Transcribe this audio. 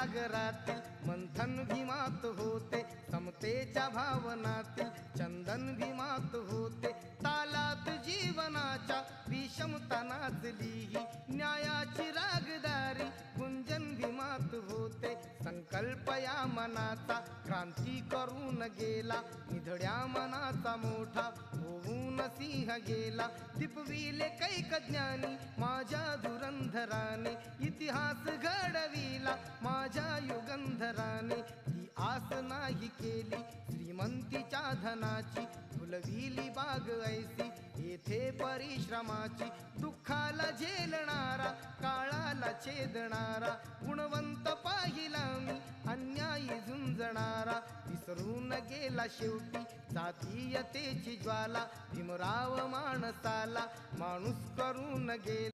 सागरातील मंथन भीमात होते, समतेच्या भावनातील चंदन भीमात होते, तालात जीवनाच्या विषमता नाचली ही न्यायाची रागदारी गुंजन भीमात होते। संकल्प या मनाचा क्रांती करून गेला, निधड्या मनाचा मोठा होऊन सिंह गेला। दिपविले कैक ज्ञानी माझ्या धुरंधराने, इतिहास घडविला माझ्या युगंधराने। ती आस नाही केली श्रीमंतीच्या धनाची, फुलविली बाग ऐसी येथे परिश्रमाची। दुःखाला झेलणारा काळाला छेदणारा, गुणवंत पाहिला मी अन्यायी झुंजणारा। विसरून गेला शेवटी जातीयतेची ज्वाला, भीमराव माणसाला माणूस करून गेला।